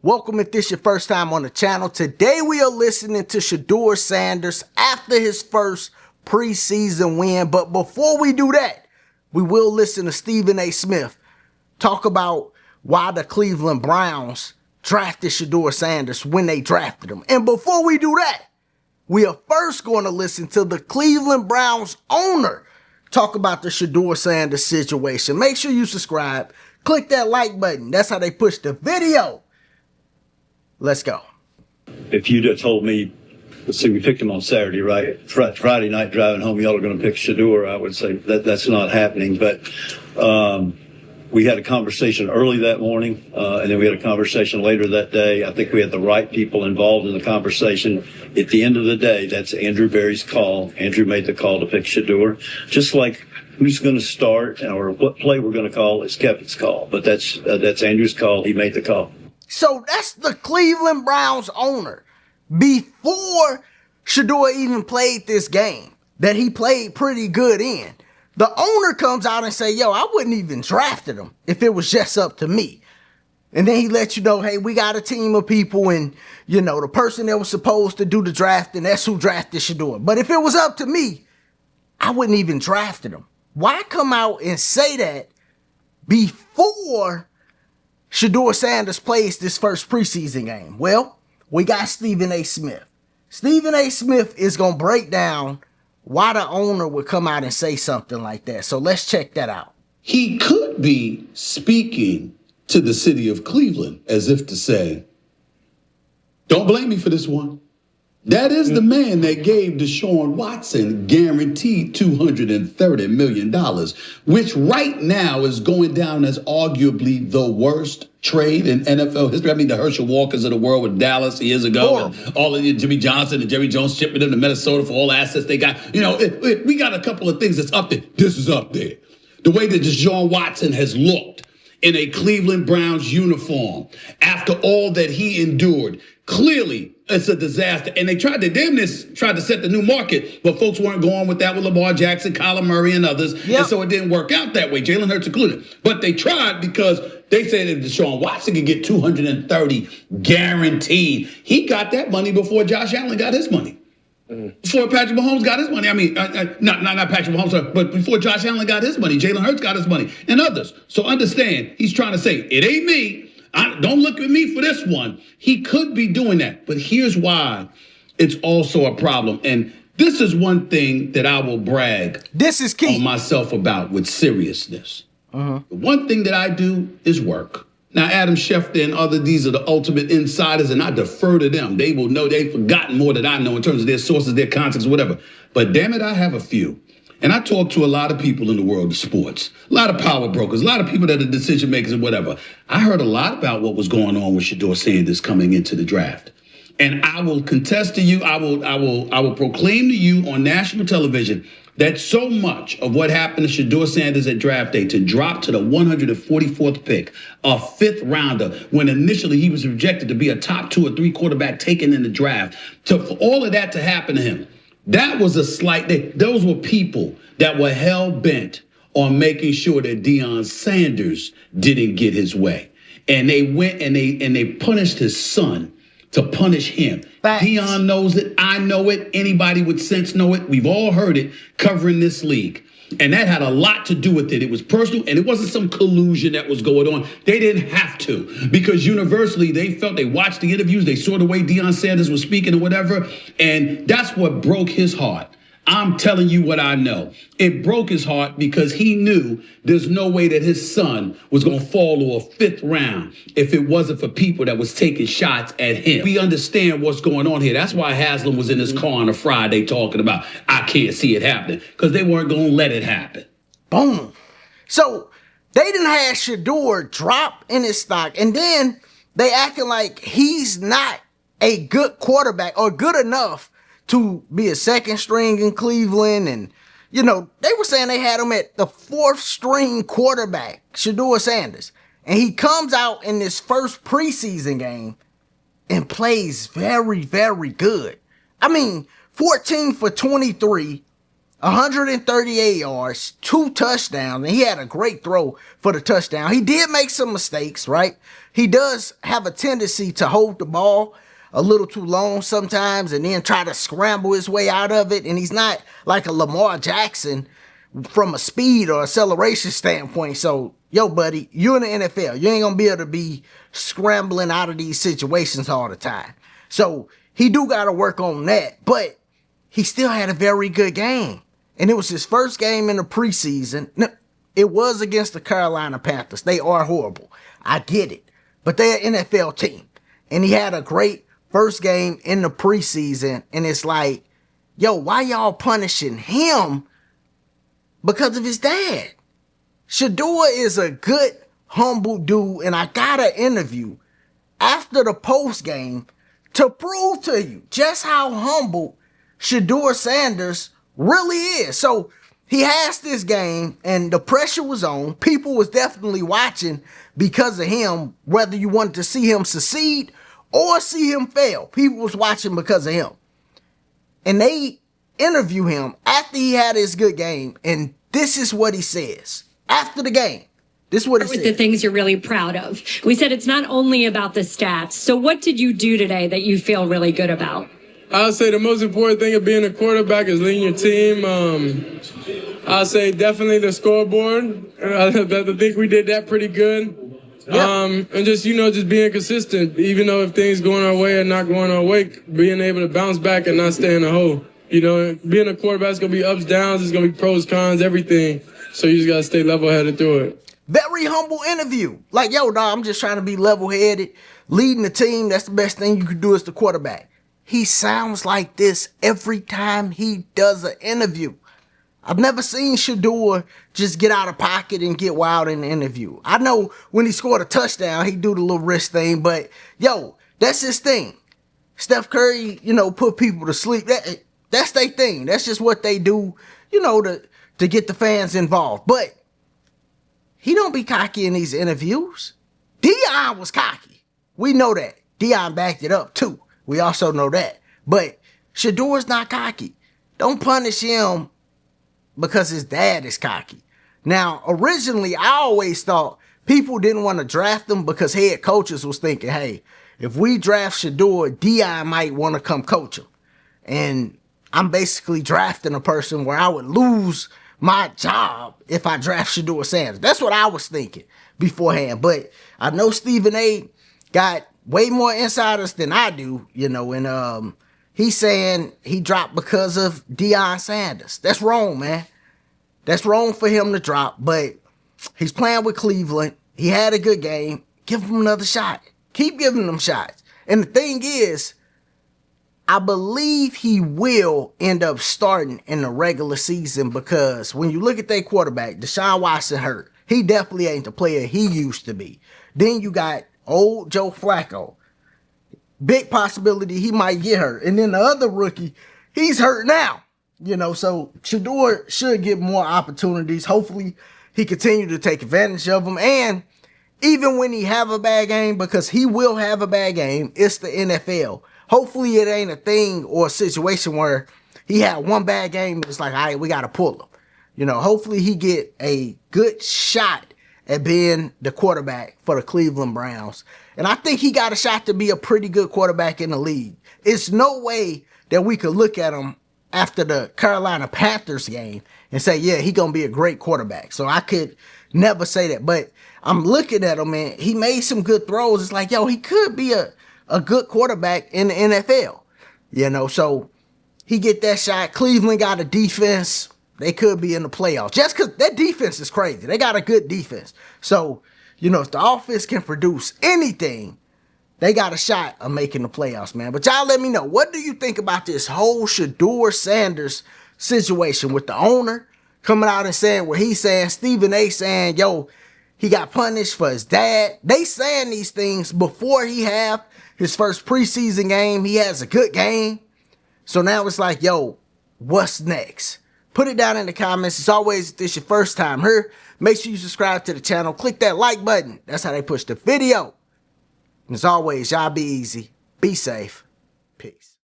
Welcome if this is your first time on the channel. Today we are listening to Shedeur Sanders after his first preseason win. But before we do that, we will listen to Stephen A. Smith talk about why the Cleveland Browns drafted Shedeur Sanders when they drafted him. And before we do that, we are first going to listen to the Cleveland Browns owner talk about the Shedeur Sanders situation. Make sure you subscribe. Click that like button. That's how they push the video. Let's go. If you'd have told me, let's see, we picked him on Saturday, right? Friday night driving home, y'all are going to pick Shedeur, I would say that's not happening. But we had a conversation early that morning, and then we had a conversation later that day. I think we had the right people involved in the conversation. At the end of the day, that's Andrew Berry's call. Andrew made the call to pick Shedeur. Just like who's going to start or what play we're going to call is Kevin's call. But that's Andrew's call. He made the call. So that's the Cleveland Browns owner before Shedeur even played this game that he played pretty good in. The owner comes out and say, yo, I wouldn't even drafted him if it was just up to me. And then he lets you know, hey, we got a team of people and, you know, the person that was supposed to do the drafting, that's who drafted Shedeur. But if it was up to me, I wouldn't even drafted him. Why come out and say that before Shedeur Sanders plays this first preseason game? Well, we got Stephen A. Smith. Stephen A. Smith is going to break down why the owner would come out and say something like that. So let's check that out. He could be speaking to the city of Cleveland as if to say, don't blame me for this one. That is the man that gave Deshaun Watson guaranteed $230 million, which right now is going down as arguably the worst trade in NFL history. I mean, the Herschel Walkers of the world with Dallas years ago, and all of the Jimmy Johnson and Jerry Jones shipping them to Minnesota for all the assets they got. You know, we got a couple of things that's up there. This is up there. The way that Deshaun Watson has looked in a Cleveland Browns uniform after all that he endured. Clearly, it's a disaster. And they tried to set the new market, but folks weren't going with that with Lamar Jackson, Kyler Murray, and others. Yep. And so it didn't work out that way, Jalen Hurts included. But they tried because they said that Deshaun Watson could get $230 guaranteed. He got that money before Josh Allen got his money. Before Patrick Mahomes got his money. I mean, not Patrick Mahomes, but before Josh Allen got his money, Jalen Hurts got his money, and others. So understand, he's trying to say, it ain't me. Don't look at me for this one. He could be doing that. But here's why it's also a problem. And this is one thing that I will brag this is key on myself about with seriousness. The one thing that I do is work. Now, Adam Schefter and others, these are the ultimate insiders, and I defer to them. They will know they've forgotten more than I know in terms of their sources, their contacts, whatever. But damn it, I have a few. And I talk to a lot of people in the world of sports, a lot of power brokers, a lot of people that are decision makers and whatever. I heard a lot about what was going on with Shedeur Sanders coming into the draft. And I will contest to you, I will proclaim to you on national television that so much of what happened to Shedeur Sanders at draft day to drop to the 144th pick, a fifth rounder, when initially he was projected to be a top 2 or 3 quarterback taken in the draft, for all of that to happen to him, that was a slight, those were people that were hell-bent on making sure that Deion Sanders didn't get his way. And they went and they punished his son to punish him. Facts. Deion knows it. I know it. Anybody with sense know it. We've all heard it covering this league. And that had a lot to do with it. It was personal, and it wasn't some collusion that was going on. They didn't have to, because universally they felt, they watched the interviews, they saw the way Deion Sanders was speaking or whatever, and that's what broke his heart. I'm telling you what I know. It broke his heart because he knew there's no way that his son was going to fall to a fifth round if it wasn't for people that was taking shots at him. We understand what's going on here. That's why Haslam was in his car on a Friday talking about, I can't see it happening, because they weren't going to let it happen. Boom. So they didn't have Shedeur drop in his stock, and then they acting like he's not a good quarterback or good enough to be a second string in Cleveland. And, you know, they were saying they had him at the 4th string quarterback, Shedeur Sanders. And he comes out in this first preseason game and plays very, very good. I mean, 14 for 23, 138 yards, 2 touchdowns, and he had a great throw for the touchdown. He did make some mistakes, right? He does have a tendency to hold the ball a little too long sometimes and then try to scramble his way out of it. And he's not like a Lamar Jackson from a speed or acceleration standpoint. So, yo, buddy, you're in the NFL. You ain't going to be able to be scrambling out of these situations all the time. So he do got to work on that. But he still had a very good game. And it was his first game in the preseason. No, it was against the Carolina Panthers. They are horrible. I get it. But they're an NFL team. And he had a great first game in the preseason. And it's like, yo, why y'all punishing him because of his dad? Shedeur is a good, humble dude. And I got an interview after the post game to prove to you just how humble Shedeur Sanders really is. So he has this game and the pressure was on. People was definitely watching because of him, whether you wanted to see him succeed or see him fail. People was watching because of him. And they interview him after he had his good game. And this is what he says after the game. This is what he said. The things you're really proud of. We said it's not only about the stats. So what did you do today that you feel really good about? I'll say the most important thing of being a quarterback is leading your team. I'll say definitely the scoreboard. I think we did that pretty good. Yep. And just being consistent, even though if things going our way or not going our way, being able to bounce back and not stay in the hole. Being a quarterback is going to be ups, downs, it's going to be pros, cons, everything. So you just got to stay level-headed through it. Very humble interview. Like, yo, dog, I'm just trying to be level-headed. Leading the team, that's the best thing you can do as the quarterback. He sounds like this every time he does an interview. I've never seen Shedeur just get out of pocket and get wild in the interview. I know when he scored a touchdown, he do the little wrist thing, but yo, that's his thing. Steph Curry, put people to sleep. That's their thing. That's just what they do, to get the fans involved. But he don't be cocky in these interviews. Deion was cocky. We know that. Deion backed it up too. We also know that. But Shedeur's not cocky. Don't punish him because his dad is cocky. Now, originally, I always thought people didn't want to draft him because head coaches was thinking, hey, if we draft Shedeur, Deion might want to come coach him. And I'm basically drafting a person where I would lose my job if I draft Shedeur Sanders. That's what I was thinking beforehand. But I know Stephen A. got way more insiders than I do, and he's saying he dropped because of Deion Sanders. That's wrong, man. That's wrong for him to drop, but he's playing with Cleveland. He had a good game. Give him another shot. Keep giving them shots. And the thing is, I believe he will end up starting in the regular season because when you look at their quarterback, Deshaun Watson hurt. He definitely ain't the player he used to be. Then you got old Joe Flacco. Big possibility he might get hurt. And then the other rookie, he's hurt now. So Shedeur should get more opportunities. Hopefully he continue to take advantage of them. And even when he have a bad game, because he will have a bad game, it's the NFL. Hopefully it ain't a thing or a situation where he had one bad game and it's like, all right, we got to pull him. Hopefully he get a good shot at being the quarterback for the Cleveland Browns. And I think he got a shot to be a pretty good quarterback in the league. It's no way that we could look at him after the Carolina Panthers game and say, yeah, he going to be a great quarterback. So I could never say that. But I'm looking at him, and he made some good throws. It's like, yo, he could be a good quarterback in the NFL. So he get that shot. Cleveland got a defense. They could be in the playoffs just because that defense is crazy. They got a good defense. So, if the offense can produce anything, they got a shot of making the playoffs, man. But y'all let me know, what do you think about this whole Shedeur Sanders situation with the owner coming out and saying what he's saying, Stephen A. saying, yo, he got punished for his dad. They saying these things before he have his first preseason game. He has a good game. So now it's like, yo, what's next? Put it down in the comments. As always, if this is your first time here, make sure you subscribe to the channel. Click that like button. That's how they push the video. And as always, y'all be easy. Be safe. Peace.